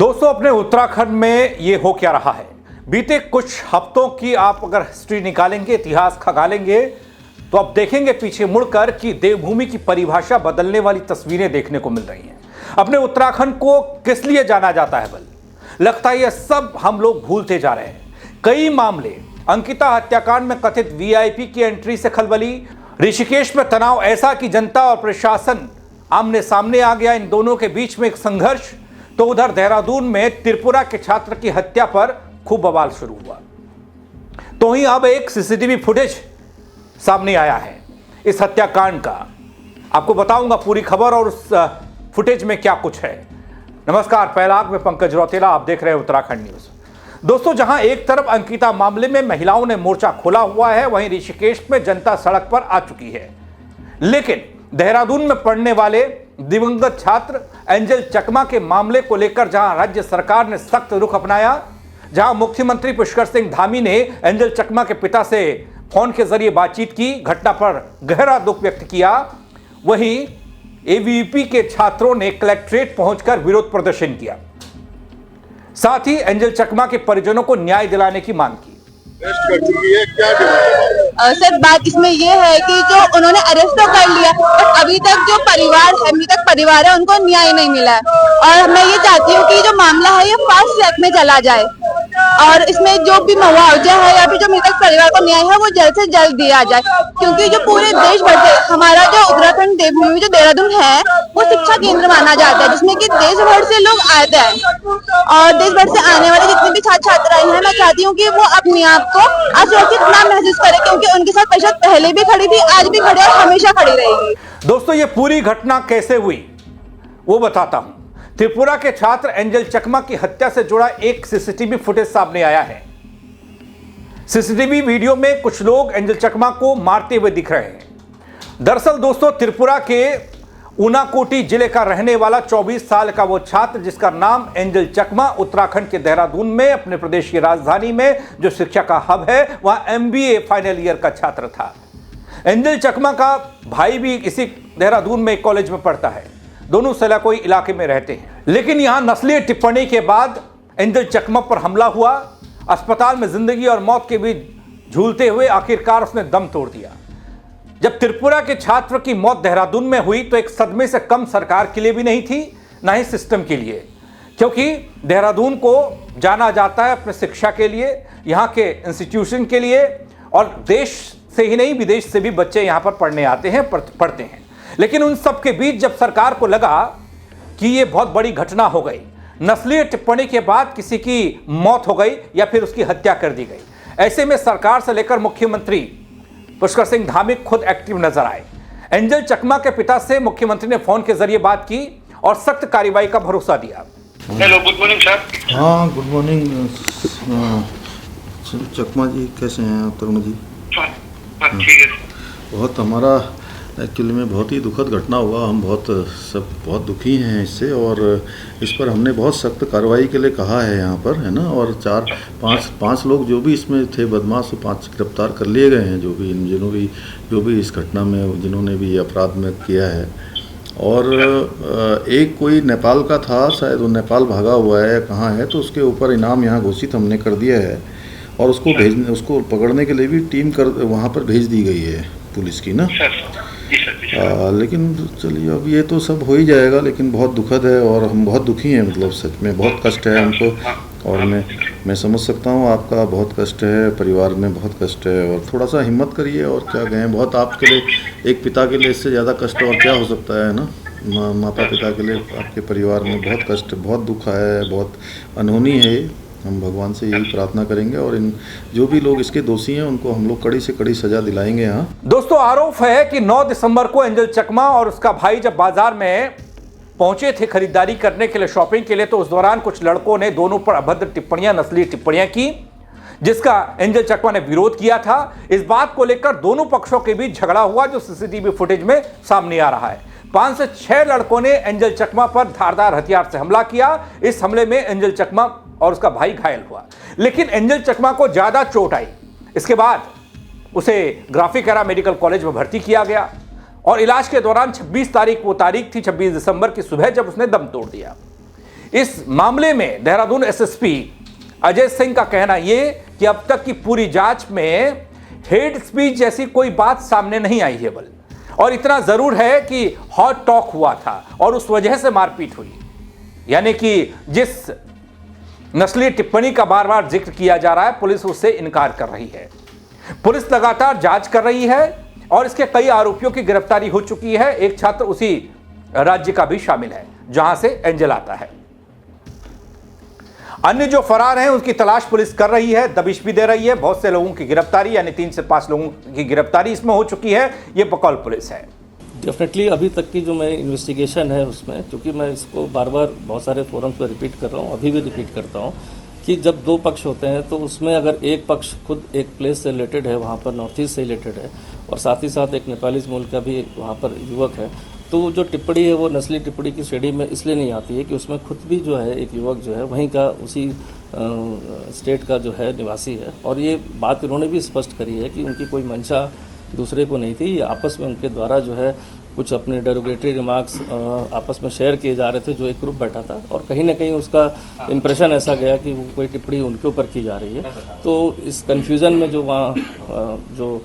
दोस्तों, अपने उत्तराखंड में ये हो क्या रहा है? बीते कुछ हफ्तों की आप अगर हिस्ट्री निकालेंगे, इतिहास खंगालेंगे, तो आप देखेंगे पीछे मुड़कर कि देवभूमि की परिभाषा बदलने वाली तस्वीरें देखने को मिल रही हैं। अपने उत्तराखंड को किस लिए जाना जाता है बल? लगता है यह सब हम लोग भूलते जा रहे हैं। कई मामले, अंकिता हत्याकांड में कथित वीआईपी की एंट्री से खलबली, ऋषिकेश में तनाव ऐसा कि जनता और प्रशासन आमने सामने आ गया, इन दोनों के बीच में एक संघर्ष, तो उधर देहरादून में त्रिपुरा के छात्र की हत्या पर खूब बवाल शुरू हुआ। तो ही अब एक सीसीटीवी फुटेज सामने आया है इस हत्याकांड का। आपको बताऊंगा पूरी खबर और उस फुटेज में क्या कुछ है। नमस्कार, पहलाग में पंकज रौतेला, आप देख रहे हैं उत्तराखंड न्यूज। दोस्तों, जहां एक तरफ अंकिता मामले में महिलाओं ने मोर्चा खोला हुआ है, वहीं ऋषिकेश में जनता सड़क पर आ चुकी है। लेकिन देहरादून में पढ़ने वाले दिवंगत छात्र एंजल चकमा के मामले को लेकर जहां राज्य सरकार ने सख्त रुख अपनाया, जहां मुख्यमंत्री पुष्कर सिंह धामी ने एंजल चकमा के पिता से फोन के जरिए बातचीत की, घटना पर गहरा दुख व्यक्त किया, वहीं एबीवीपी के छात्रों ने कलेक्ट्रेट पहुंचकर विरोध प्रदर्शन किया। साथ ही एंजल चकमा के परिजनों को न्याय दिलाने की मांग की। कर चुकी है, क्या डिमांड? सर, बात इसमें ये है कि जो उन्होंने अरेस्ट तो कर लिया, बट अभी तक जो मृतक परिवार है उनको न्याय नहीं मिला है। और मैं ये चाहती हूँ कि जो मामला है ये फास्ट ट्रैक में चला जाए और इसमें जो भी मुआवजा है या फिर जो मृतक परिवार को न्याय है वो जल्द से जल्द दिया जाए, क्योंकि जो पूरे देश भर से हमारा जो उत्तराखंड देवभूमि जो देहरादून है वो शिक्षा केंद्र माना जाता है, जिसमें कि देश भर से लोग आते हैं और देश भर से आने वाले जितने भी छात्र छात्राएं हैं, मैं चाहती हूँ कि वो अपने आप को असुरक्षित ना महसूस करें, क्योंकि उनके साथ परिषद पहले भी खड़ी थी, आज भी खड़ी और हमेशा खड़ी रहेगी। दोस्तों, ये पूरी घटना कैसे हुई वो बताता हूं। त्रिपुरा के छात्र एंजल चकमा की हत्या से जुड़ा एक सीसीटीवी फुटेज सामने आया है। सीसीटीवी वीडियो में कुछ लोग एंजल चकमा को मारते हुए दिख रहे हैं। दरअसल दोस्तों, त्रिपुरा के ऊनाकोटी जिले का रहने वाला 24 साल का वो छात्र, जिसका नाम एंजल चकमा, उत्तराखंड के देहरादून में अपने प्रदेश की राजधानी में जो शिक्षा का हब है वहां एमबीए फाइनल ईयर का छात्र था। एंजल चकमा का भाई भी इसी देहरादून में एक कॉलेज में पढ़ता है। दोनों सलाकोई इलाके में रहते हैं। लेकिन यहां नस्लीय टिप्पणी के बाद एंजल चकमा पर हमला हुआ। अस्पताल में जिंदगी और मौत के बीच झूलते हुए आखिरकार उसने दम तोड़ दिया। जब त्रिपुरा के छात्र की मौत देहरादून में हुई तो एक सदमे से कम सरकार के लिए भी नहीं थी, ना ही सिस्टम के लिए, क्योंकि देहरादून को जाना जाता है अपने शिक्षा के लिए, यहाँ के इंस्टीट्यूशन के लिए, और देश से ही नहीं विदेश से भी बच्चे यहाँ पर पढ़ने आते हैं, पढ़ते हैं। लेकिन उन सब के बीच जब सरकार को लगा कि ये बहुत बड़ी घटना हो गई, नस्लीय टिप्पणी के बाद किसी की मौत हो गई या फिर उसकी हत्या कर दी गई, ऐसे में सरकार से लेकर मुख्यमंत्री पुष्कर सिंह धामी खुद एक्टिव नजर आए। एंजल चकमा के पिता से मुख्यमंत्री ने फोन के जरिए बात की और सख्त कार्रवाई का भरोसा दिया। Hello, good morning sir. हाँ, गुड मॉर्निंग चकमा जी, कैसे हैं तरुण जी? ठीक है। बहुत हमारा एक्चुअली में बहुत ही दुखद घटना हुआ। हम बहुत दुखी हैं इससे, और इस पर हमने बहुत सख्त कार्रवाई के लिए कहा है यहाँ पर, है ना। और पांच लोग जो भी इसमें थे बदमाश, 5 गिरफ्तार कर लिए गए हैं, जो भी इस घटना में जिन्होंने भी अपराध में किया है। और एक कोई नेपाल का था, शायद वो नेपाल भागा हुआ है, कहाँ है, तो उसके ऊपर इनाम यहाँ घोषित हमने कर दिया है और उसको पकड़ने के लिए भी टीम वहाँ पर भेज दी गई है पुलिस की ना। लेकिन चलिए, अब ये तो सब हो ही जाएगा, लेकिन बहुत दुखद है और हम बहुत दुखी हैं, मतलब सच में बहुत कष्ट है हमको। और मैं समझ सकता हूँ आपका बहुत कष्ट है, परिवार में बहुत कष्ट है, और थोड़ा सा हिम्मत करिए। और क्या कहें, बहुत आपके लिए, एक पिता के लिए इससे ज़्यादा कष्ट और क्या हो सकता है ना। माता पिता के लिए आपके परिवार में बहुत कष्ट, बहुत दुख है, बहुत अनहोनी है। हम भगवान से यही प्रार्थना करेंगे और इन जो भी लोग इसके दोषी हैं उनको हम लोग कड़ी से कड़ी सजा दिलाएंगे। यहाँ दोस्तों, आरोप है कि 9 दिसंबर को एंजल चकमा और उसका भाई जब बाजार में पहुंचे थे खरीदारी करने के लिए, शॉपिंग के लिए, तो उस दौरान कुछ लड़कों ने दोनों पर अभद्र टिप्पणियां, नस्लीय टिप्पणियां की, जिसका एंजल चकमा ने विरोध किया था। इस बात को लेकर दोनों पक्षों के बीच झगड़ा हुआ, जो सीसीटीवी फुटेज में सामने आ रहा है। 5 से 6 लड़कों ने एंजल चकमा पर धारदार हथियार से हमला किया। इस हमले में एंजल चकमा और उसका भाई घायल हुआ, लेकिन एंजल चकमा को ज्यादा चोट आई। इसके बाद उसे ग्राफिक एरा मेडिकल कॉलेज में भर्ती किया गया और इलाज के दौरान 26 तारीख वो तारीख थी, 26 दिसंबर की सुबह, जब उसने दम तोड़ दिया। इस मामले में देहरादून एसएसपी अजय सिंह का कहना यह कि अब तक की पूरी जांच में हेट स्पीच जैसी कोई बात सामने नहीं आई है और इतना जरूर है कि हॉट टॉक हुआ था और उस वजह से मारपीट हुई। यानी कि जिस नस्लीय टिप्पणी का बार बार जिक्र किया जा रहा है, पुलिस उससे इनकार कर रही है। पुलिस लगातार जांच कर रही है और इसके कई आरोपियों की गिरफ्तारी हो चुकी है। एक छात्र उसी राज्य का भी शामिल है जहां से एंजल आता है। अन्य जो फरार हैं उसकी तलाश पुलिस कर रही है, दबिश भी दे रही है। बहुत से लोगों की गिरफ्तारी यानी 3 से 5 लोगों की गिरफ्तारी इसमें हो चुकी है। यह बकौल पुलिस है। डेफिनेटली अभी तक की जो मैं इन्वेस्टिगेशन है उसमें, क्योंकि मैं इसको बार बार बहुत सारे फोरम्स पर रिपीट कर रहा हूँ, अभी भी रिपीट करता हूँ कि जब 2 पक्ष होते हैं तो उसमें अगर एक पक्ष खुद एक प्लेस से रिलेटेड है, वहाँ पर नॉर्थ ईस्ट से रिलेटेड है और साथ ही साथ एक नेपाली मूल का भी वहाँ पर युवक है, तो जो टिप्पणी है वो नस्ली टिप्पणी की श्रेणी में इसलिए नहीं आती है कि उसमें खुद भी जो है एक युवक जो है वहीं का उसी स्टेट का जो है निवासी है। और ये बात उन्होंने भी स्पष्ट करी है कि उनकी कोई मंशा दूसरे को नहीं थी। ये आपस में उनके द्वारा जो है कुछ अपने डेरोगेटरी रिमार्क्स आपस में शेयर किए जा रहे थे, जो एक ग्रुप बैठा था और कहीं ना कहीं उसका इम्प्रेशन ऐसा गया कि वो कोई टिप्पणी उनके ऊपर की जा रही है। तो इस कन्फ्यूज़न में जो वहाँ जो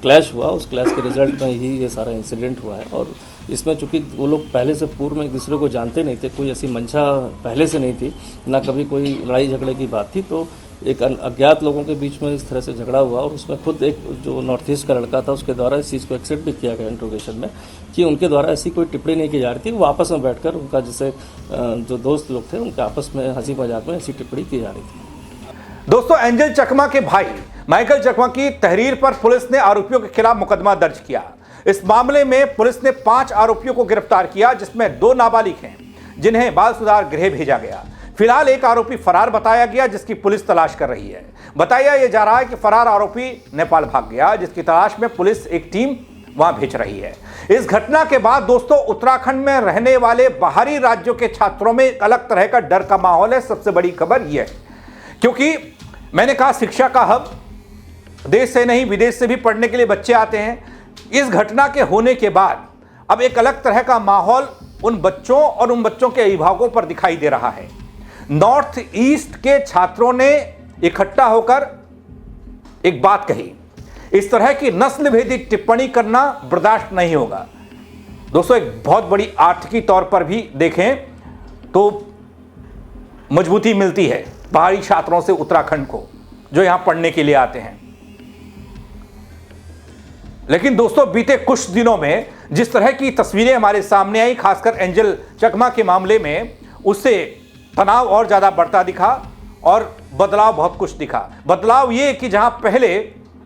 क्लैश हुआ, उस क्लैश के रिजल्ट में ही ये सारा इंसिडेंट हुआ है। और इसमें चूंकि वो लोग पहले से पूर्व में एक दूसरे को जानते नहीं थे, कोई ऐसी मंशा पहले से नहीं थी, ना कभी कोई लड़ाई झगड़े की बात थी, तो एक अज्ञात लोगों के बीच में इस तरह से झगड़ा हुआ और उसमें खुद एक जो नॉर्थ ईस्ट का लड़का था उसके द्वारा इस चीज़ को एक्सेप्ट भी किया गया इंट्रोगेशन में कि उनके द्वारा ऐसी कोई टिप्पणी नहीं की जा रही थी। वो आपस में बैठकर उनका जैसे जो दोस्त लोग थे उनके आपस में हंसी मजाक में ऐसी टिप्पणी की जा रही थी। दोस्तों, एंजल चकमा के भाई माइकल चकमा की तहरीर पर पुलिस ने आरोपियों के खिलाफ मुकदमा दर्ज किया। इस मामले में पुलिस ने 5 आरोपियों को गिरफ्तार किया, जिसमें 2 नाबालिग हैं जिन्हें बाल सुधार गृह भेजा गया। फिलहाल एक आरोपी फरार बताया गया, जिसकी पुलिस तलाश कर रही है। बताया यह जा रहा है कि फरार आरोपी नेपाल भाग गया, जिसकी तलाश में पुलिस एक टीम वहां भेज रही है। इस घटना के बाद दोस्तों, उत्तराखंड में रहने वाले बाहरी राज्यों के छात्रों में एक अलग तरह का डर का माहौल है। सबसे बड़ी खबर यह है, क्योंकि मैंने कहा शिक्षा का हब, देश से नहीं विदेश से भी पढ़ने के लिए बच्चे आते हैं। इस घटना के होने के बाद अब एक अलग तरह का माहौल उन बच्चों और उन बच्चों के अभिभावकों पर दिखाई दे रहा है। नॉर्थ ईस्ट के छात्रों ने इकट्ठा होकर एक बात कही, इस तरह की नस्ल भेदी टिप्पणी करना बर्दाश्त नहीं होगा। दोस्तों, एक बहुत बड़ी आर्थिकी तौर पर भी देखें तो मजबूती मिलती है बाहरी छात्रों से उत्तराखंड को, जो यहां पढ़ने के लिए आते हैं। लेकिन दोस्तों, बीते कुछ दिनों में जिस तरह की तस्वीरें हमारे सामने आई, खासकर एंजल चकमा के मामले में, उससे तनाव और ज्यादा बढ़ता दिखा और बदलाव बहुत कुछ दिखा। बदलाव ये कि जहां पहले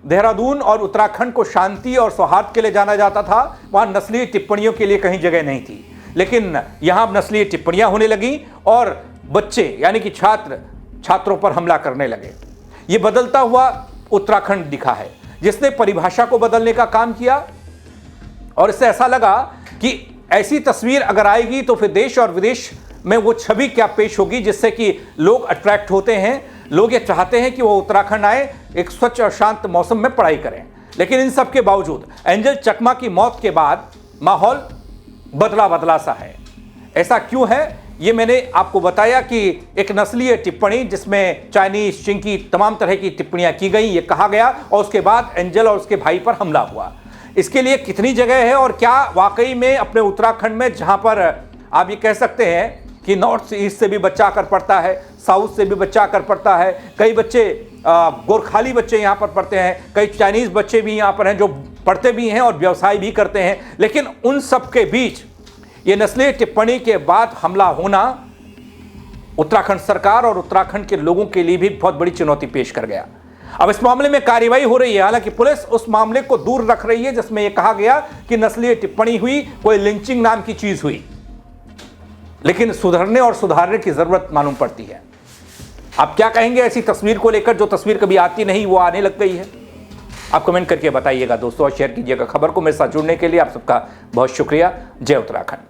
देहरादून और उत्तराखंड को शांति और सौहार्द के लिए जाना जाता था, वहां नस्लीय टिप्पणियों के लिए कहीं जगह नहीं थी। लेकिन यहां नस्लीय टिप्पणियां होने लगी और बच्चे यानी कि छात्रों पर हमला करने लगे। ये बदलता हुआ उत्तराखंड दिखा है, जिसने परिभाषा को बदलने का काम किया। और इससे ऐसा लगा कि ऐसी तस्वीर अगर आएगी तो फिर देश और विदेश में वो छवि क्या पेश होगी, जिससे कि लोग अट्रैक्ट होते हैं। लोग ये चाहते हैं कि वो उत्तराखंड आए, एक स्वच्छ और शांत मौसम में पढ़ाई करें। लेकिन इन सब के बावजूद एंजल चकमा की मौत के बाद माहौल बदला सा है। ऐसा क्यों है, ये मैंने आपको बताया कि एक नस्लीय टिप्पणी जिसमें चाइनीज, चिंकी, तमाम तरह की टिप्पणियां की गई, ये कहा गया, और उसके बाद एंजल और उसके भाई पर हमला हुआ। इसके लिए कितनी जगह है और क्या वाकई में अपने उत्तराखंड में, जहां पर आप ये कह सकते हैं कि नॉर्थ ईस्ट से भी बच्चा आकर पढ़ता है, साउथ से भी बच्चा आकर पढ़ता है, कई बच्चे गोरखाली बच्चे यहाँ पर पढ़ते हैं, कई चाइनीज़ बच्चे भी यहाँ पर हैं जो पढ़ते भी हैं और व्यवसाय भी करते हैं। लेकिन उन सब के बीच ये नस्लीय टिप्पणी के बाद हमला होना उत्तराखंड सरकार और उत्तराखंड के लोगों के लिए भी बहुत बड़ी चुनौती पेश कर गया। अब इस मामले में कार्रवाई हो रही है। हालांकि पुलिस उस मामले को दूर रख रही है जिसमें यह कहा गया कि नस्लीय टिप्पणी हुई, कोई लिंचिंग नाम की चीज हुई। लेकिन सुधरने और सुधारने की जरूरत मालूम पड़ती है। आप क्या कहेंगे ऐसी तस्वीर को लेकर, जो तस्वीर कभी आती नहीं वो आने लग गई है? आप कमेंट करके बताइएगा दोस्तों, और शेयर कीजिएगा खबर को। मेरे साथ जुड़ने के लिए आप सबका बहुत शुक्रिया। जय उत्तराखंड।